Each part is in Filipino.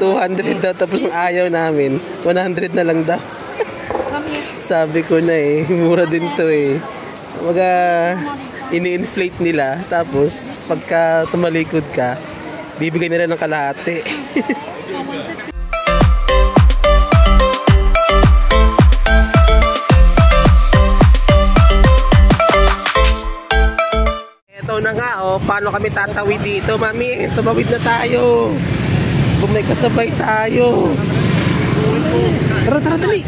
200 daw, tapos ang ayaw namin 100 na lang daw. Sabi ko na eh, mura din to eh. Mga ini-inflate nila, tapos pagka tumalikod ka, bibigay nila ng kalahati. Ito na nga oh, paano kami tatawid dito, mami? Tumawid na tayo. Kung may kasabay tayo. Tara, tara, dali.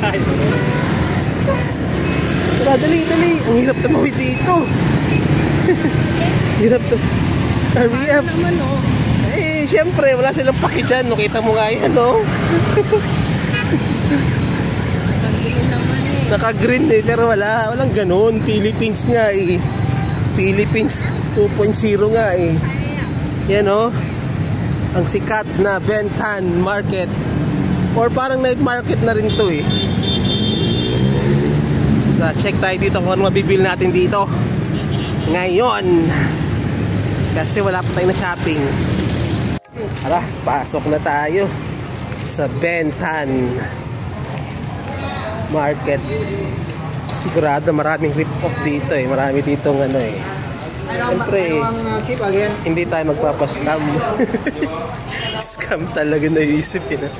Tara, dali, dali. Ang hirap tumawid dito. Hirap to. Hurry up. Eh, syempre, wala silang paki dyan. No? Kita mo nga yan, no? Naka-green eh, pero walang ganun. Philippines nga eh. Philippines 2.0 nga eh. Yan oh. Ang sikat na Bentan Market. Or parang night market na rin to eh. Check tayo dito kung ano mabibili natin dito ngayon. Kasi wala pa tayo na shopping. Tara, pasok na tayo sa Bentan Market. Sigurado maraming rip-off dito eh. Marami ditong ano eh. Siyempre eh, hindi tayo magpapascam. Scam talaga naisip yun.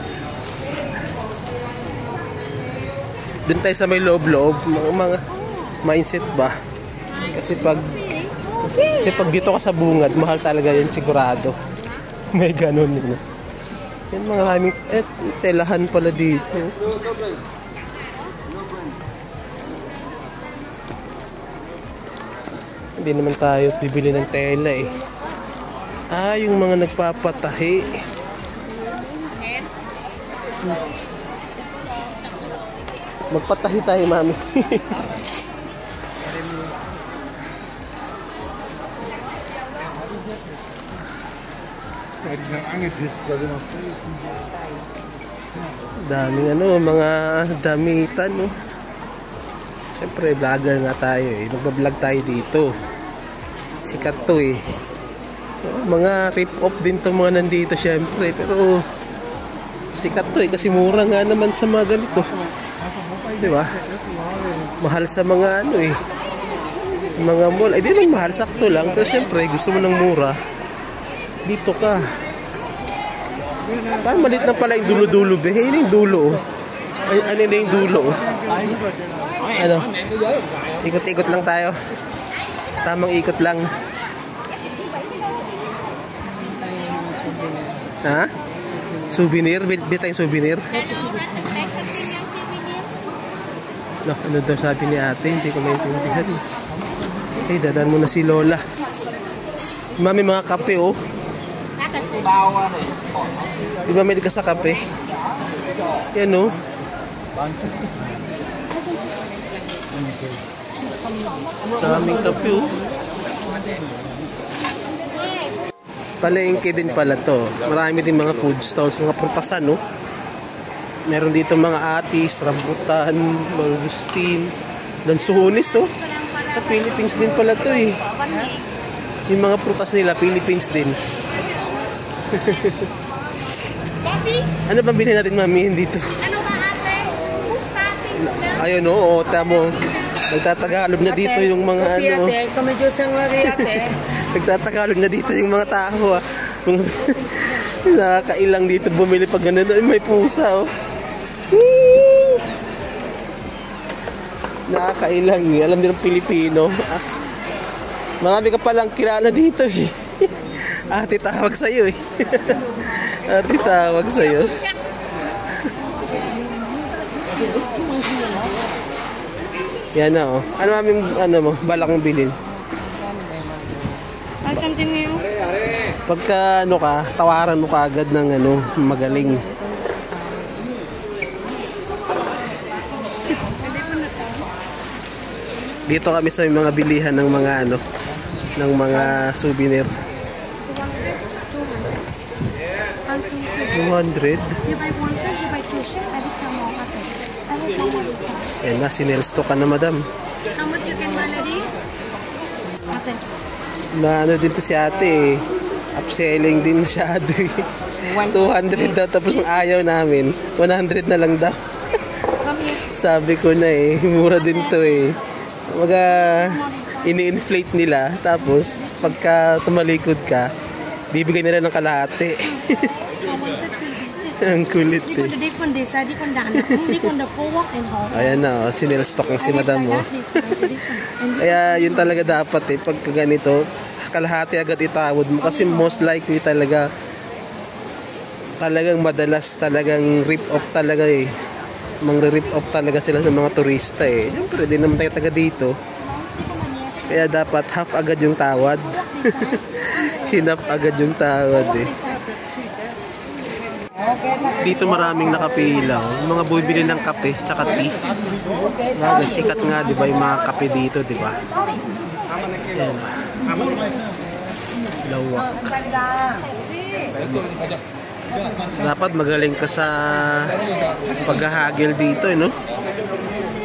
Doon tayo sa may loob-loob. Mga mindset ba? Kasi pag dito ka sa bungad, mahal talaga yun sigurado. May ganun yun. Yan mga maraming telahan pala dito. Hindi naman tayo bibili ng tela eh. Ah, yung mga nagpapatahi. Magpatahi tayo, mami. Daming ano, mga damitan, no? Siyempre, vlogger nga tayo eh. Nagbablog tayo dito. Sikat to eh. Mga rip-off din to mga nandito syempre. Pero sikat to eh. Kasi mura nga naman sa mga ganito. Diba? Mahal sa mga ano eh. Sa mga mall. Ay di naman mahal, sakto lang. Pero syempre, gusto mo ng mura, dito ka. Parang malit na pala yung dulo-dulo be. Yun yung dulo oh. Ano na yung dulo oh. Ano? Ikot-ikot lang tayo. Tamang ikot lang. Ha? Souvenir? Bili tayong souvenir? No, ano daw sabi ni ate? Hindi ko maintindihan. Okay, dadaan mo na si Lola. Mami, mga kape oh. Di ba may ka sa kape? Yan oh. Daming kape oh. Palengke din pala to. Marami din mga food stalls, mga prutasan no. Meron dito mga atis, rambutan, mangustin, lansuhones oh. Sa Philippines din pala to eh. Yung mga prutas nila, Philippines din. Ano bang bilhin natin mami dito? Ano ba ate? Pustating mo na. Ayun oo, tamo. Nagtatagalog na dito yung mga ano. Kami Diyos ang ate. Nagtatagalog na dito yung mga tao ah. Nakakailang dito bumili pag ganun. May pusa oh. Nakakailang eh. Alam niyo ng Pilipino. Marami ka palang kilala dito eh. Ate tawag sa'yo eh. Ate tawag sa'yo. Yan na oh. Ano aming mo, balak mong bilhin? Pagka ano ka, tawaran mo ka agad ng ano, magaling. Dito kami sa mga bilihan ng mga ano, ng mga souvenir. 200. Yan na, sinelsto ka na madam. How much you can ladies? Ate. Na ano dito si ate eh. Upselling din masyado eh. 200 daw, tapos ang ayaw namin, 100 na lang daw. Sabi ko na eh, mura din to eh. Mga ini-inflate nila, tapos pagka tumalikod ka, bibigay nila ng kalahati. Ang kulit eh. Ayan na, sinilstock ng si madam mo. Kaya yun talaga dapat eh, pagka ganito, kalahati agad itawad mo. Kasi most likely talagang madalas talagang rip off talaga eh. Mang-rip off talaga sila sa mga turista eh. Siyempre, di naman tayo taga dito. Kaya dapat half agad yung tawad. Hinap agad yung tawad eh. Dito maraming nakapilaw. Mga bumibili ng kape tsaka tea. Sikat nga, di ba, yung mga kape dito, di ba? Yan. Lawak. Dapat magaling ka sa paghahagil dito, no?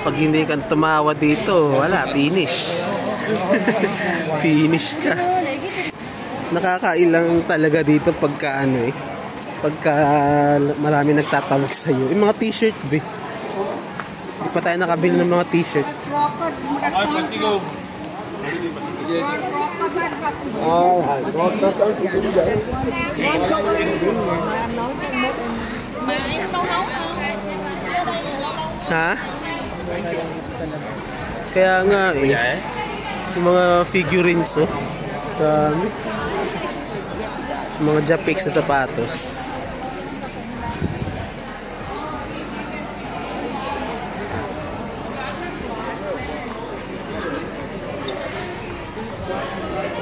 Pag hindi ka tumawa dito, wala, finish. Finish ka. Nakakailang talaga dito pagka ano eh. Pagka marami nagtatawag sa'yo. Yung mga t-shirt, be. Hindi pa tayo nakabili ng mga t-shirt. Ha? Kaya nga eh. Yung mga figurines, oh. Mga Japix na sapatos.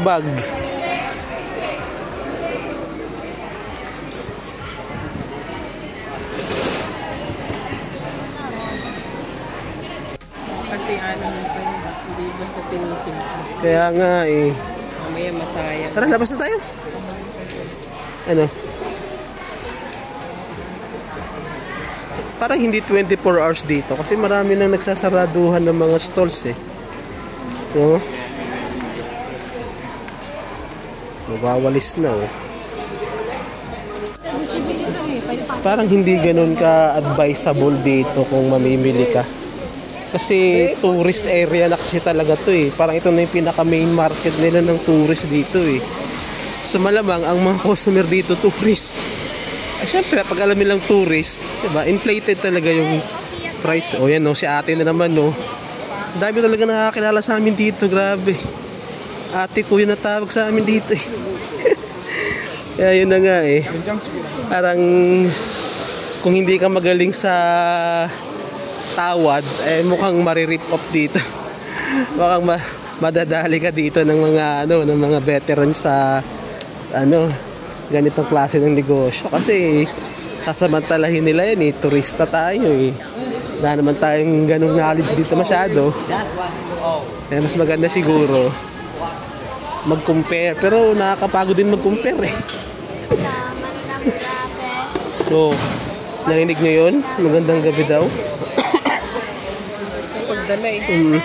Bag. Kasi ano nito, hindi basta tinitim. Kaya nga eh. Mamaya masayang. Tara, labas na tayo. Ano? Parang hindi 24 hours dito kasi marami nang nagsasaraduhan ng mga stalls eh. No? Mawawalis na oh. Parang hindi ganun ka-advisable dito kung mamimili ka. Kasi tourist area na kasi talaga to eh. Parang ito na yung pinaka main market nila ng tourist dito eh. So malamang ang mga customer dito tourist. Syempre pag alam nilang tourist, diba? Inflated talaga yung price. O yan no, si ate na naman no. Dami talaga nakakilala sa amin dito, grabe. Ate ko yung natawag sa amin dito eh. Kaya yun na nga eh. Parang kung hindi ka magaling sa tawad, eh mukhang maririp off dito. Mukhang madadali ka dito ng mga ng mga veteran sa ganitong klase ng negosyo. Kasi sasamantalahin nila yan eh. Turista tayo eh. Wala naman tayong ganong knowledge dito masyado. Kaya mas maganda siguro mag-compare. Pero nakakapagod din mag-compare eh. So, narinig nyo yun? Magandang gabi daw. Pagdala eh.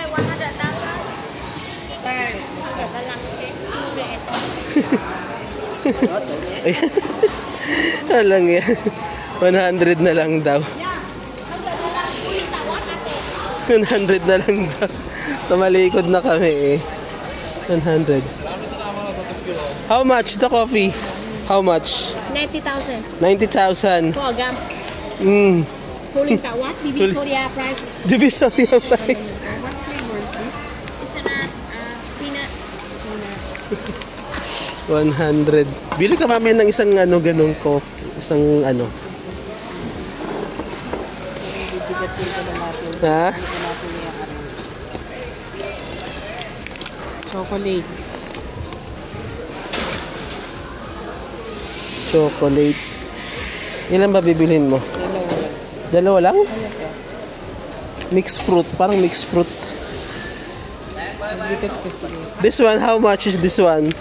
Alang yan. 100 na lang daw. 100 na lang daw. Tumalikod na kami eh. 100. How much the coffee? How much? 90,000. 90,000. For a gum. Huling tawat, Divisoria price. Divisoria price. What flavor is this? It's a peanut. 100. Bili ka mamaya ng isang ganong coffee. Isang Ha? Chocolate. Chocolate. Ilan ba bibilhin mo? Dalawa lang? Mixed fruit. Parang mixed fruit. This one, how much is this one?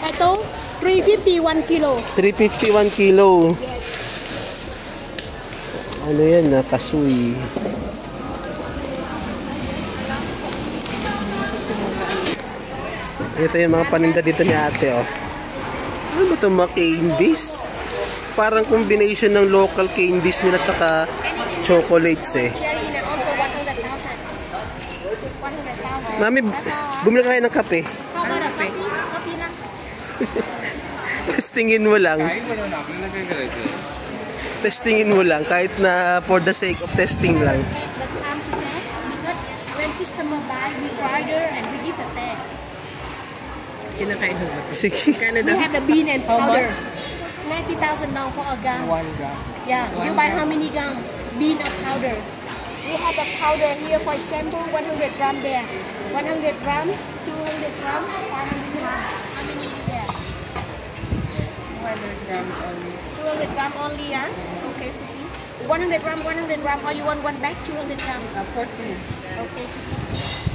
Ito, 350 1 kilo. 350 1 kilo. Yes. Ano yan na? Kasui. Ito yung mga paninda dito ni ate oh. Ano ba ito? Mga candies? parang combination ng local candies nila tsaka chocolates eh. Cherry na also 100,000. 100,000. Mami, bumili ka kayo ng kape. How about a coffee? Coffee lang. Testingin mo lang. Testingin mo lang kahit na for the sake of testing lang. The time to test because when customer buy, we order and we give the test. Kinakain mo ba? Sige. Kano We daw? have the bean and How powder. much? 90,000 now for a gram. 1 gram. Yeah, you buy how many gram? Bean of powder. We have the powder here, for example, 100 gram there. 100 gram, 200 gram, 500 gram. How many you get? 200 grams only. 200 gram only, yeah? Okay, sige. 100 gram, or you want one bag, 200 gram? 40. Okay, sige.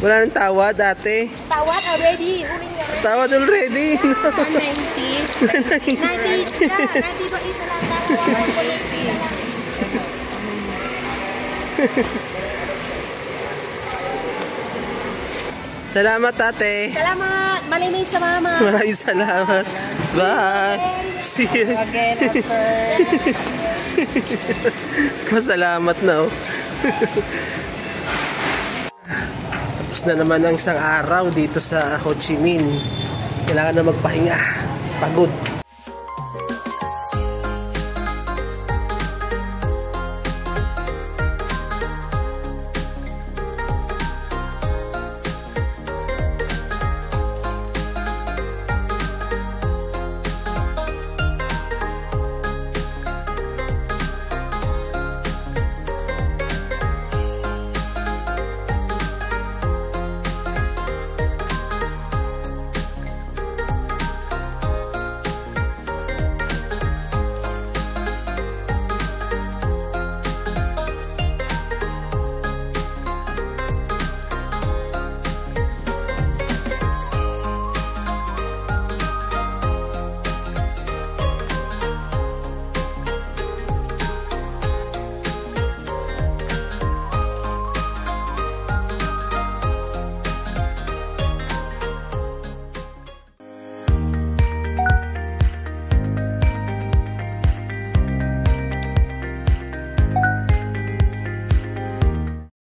Wala nang tawad dati. Tawad already. Uling na rin. Tawad already. 190. 90, yeah, 90 pa isa lang. Tapos 180. Salamat ate. Salamat. Malimay sa mama. Maraming salamat. Bye. See you. Again after. Masalamat na oh. Tapos na naman ang isang araw dito sa Ho Chi Minh. Kailangan na magpahinga. Pagod.